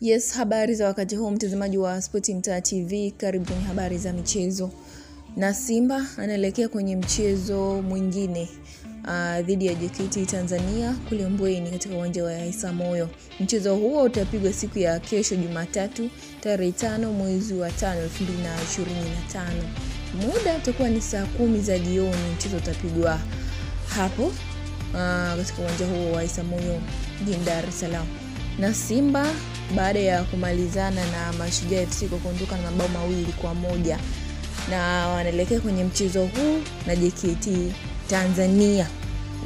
Yes, habari za wakati huu mtazamaji wa Sport Mtaa TV, karibu kwenye habari za michezo. Na Simba anaelekea kwenye mchezo mwingine dhidi ya JKT Tanzania kule Mbweni katika uwanja wa Isamoyo. Mchezo huo utapigwa siku ya kesho Jumatatu tarehe 5 mwezi wa 5 2025. Muda utakuwa ni saa 10 za jioni. Mchezo utapigwa hapo katika uwanja huo wa Isamoyo jijini Dar es Salaam. Na Simba baada ya kumalizana na Mashujaa FC kwa kuondoka na mabao 2-1 na wanaelekea kwenye mchezo huu na JKT Tanzania.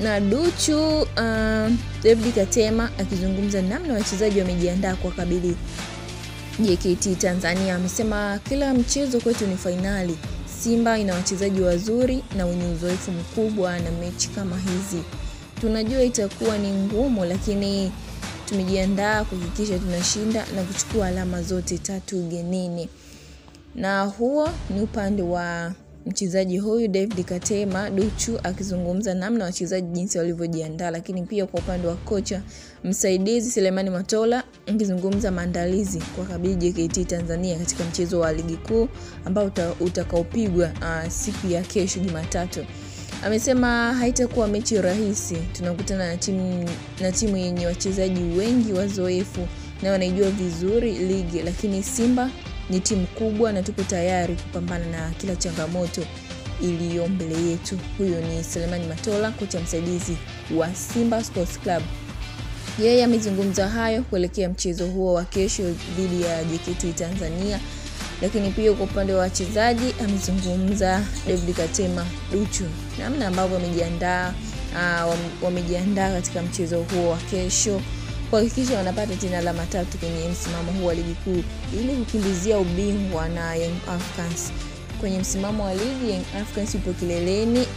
Na Duchu David Katema akizungumza namna wachezaji wamejiandaa kwa kabili JKT Tanzania, amesema kila mchezo kwetu ni finali. Simba ina wachezaji wazuri na wenye uzoefu mkubwa, na mechi kama hizi tunajua itakuwa ni ngumu, lakini tumejiandaa kuhakikisha tunashinda na kuchukua alama zote 3 ugenini. Na huo ni upande wa mchezaji huyu David Katema Duchu akizungumza namna wachezaji jinsi walivyojiandaa, lakini pia kwa upande wa kocha msaidizi Selemani Matola akizungumza maandalizi kwa kabili JKT Tanzania katika mchezo wa ligi kuu ambao utakaopigwa siku ya kesho Jumatatu. Amesema haitakuwa mechi rahisi. Tunakutana na timu yenye wachezaji wengi wazoefu na wanaijua vizuri ligi, lakini Simba ni timu kubwa na tupo tayari kupambana na kila changamoto iliyo mbele yetu. Huyo ni Selemani Matola, kocha msaidizi wa Simba Sports Club. Yeye amezungumza hayo kuelekea mchezo huo wa kesho dhidi ya JKT Tanzania. Lakini pia kwa upande wa wachezaji amezungumza David Katema Duchu namna ambavyo wamejiandaa katika mchezo huo wa kesho kuhakikisha wanapata tena alama 3 kwenye msimamo huu wa ligi kuu ili kukimbizia ubingwa na Young Africans. Kwenye msimamo wa ligi Young Africans yupo kileleni,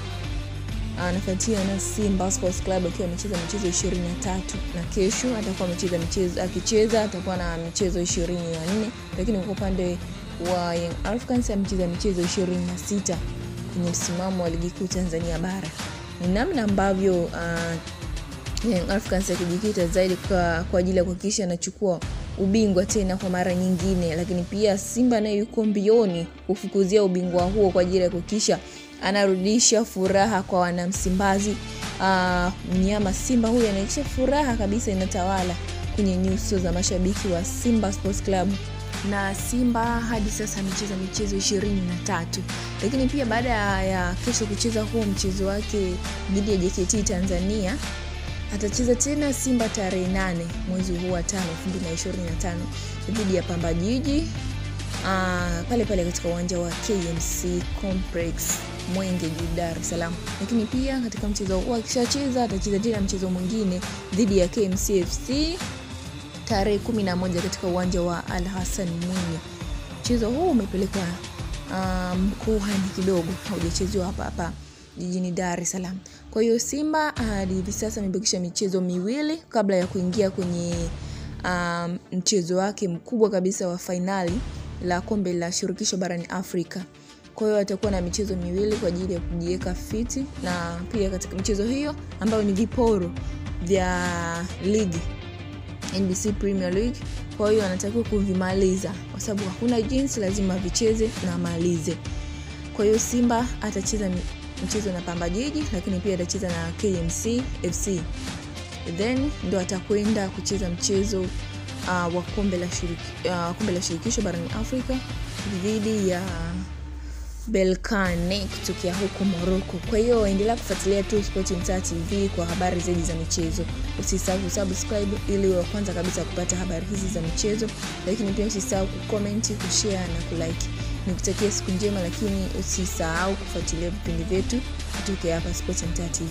anafuatiwa na Simba Sports Club akiwa amecheza michezo 23, na kesho atakuwa akicheza atakuwa na michezo 24, lakini kwa upande wa Young Africans amecheza michezo 26 kwenye msimamo wa ligi kuu Tanzania bara. Ni namna ambavyo Young Africans yakijikita zaidi kwa ajili ya kuhakikisha anachukua ubingwa tena kwa mara nyingine, lakini pia Simba naye yuko mbioni kufukuzia ubingwa huo kwa ajili ya kuhakikisha anarudisha furaha kwa wanamsimbazi. Mnyama Simba huyu anaisha furaha kabisa inatawala kwenye nyuso za mashabiki wa Simba Sports Club. Na Simba hadi sasa amecheza michezo 23, lakini pia baada ya kesho kucheza huo mchezo wake dhidi ya JKT Tanzania atacheza tena Simba tarehe 8 mwezi huu wa 5 2025 dhidi ya Pamba Jiji pale katika uwanja wa KMC Complex Mwenge jijini Dar es Salaam. Lakini pia katika mchezo huo akishacheza atacheza tena mchezo mwingine dhidi ya KMC FC tarehe 11 katika uwanja wa Al Hassan Mwinyi. Mchezo huu umepelekwa mkoani kidogo, haujachezewa hapa jijini Dar es Salaam. Kwa hiyo Simba hivi sasa amebakisha michezo 2 kabla ya kuingia kwenye mchezo wake mkubwa kabisa wa finali la kombe la shirikisho barani Afrika. Kwa hiyo atakuwa na michezo 2 kwa ajili ya kujiweka fiti, na pia katika michezo hiyo ambayo ni viporo vya ligi NBC Premier League. Kwa hiyo anatakiwa kuvimaliza kwa sababu hakuna jinsi, lazima vicheze na malize. Kwa hiyo Simba atacheza mchezo na Pamba Jiji, lakini pia atacheza na KMC FC. Then ndo atakwenda kucheza mchezo wa kombe la shirikisho barani Afrika dhidi ya Belkane kutokea huko Morocco. Kwa hiyo endelea kufuatilia tu Sport Mtaa TV kwa habari zaidi za michezo. Usisahau subscribe ili wa kwanza kabisa kupata habari hizi za michezo, lakini pia usisahau kucomment, kushare na kulike. Nikutakia siku njema, lakini usisahau kufuatilia vipindi vyetu kutoka hapa Sport Mtaa TV.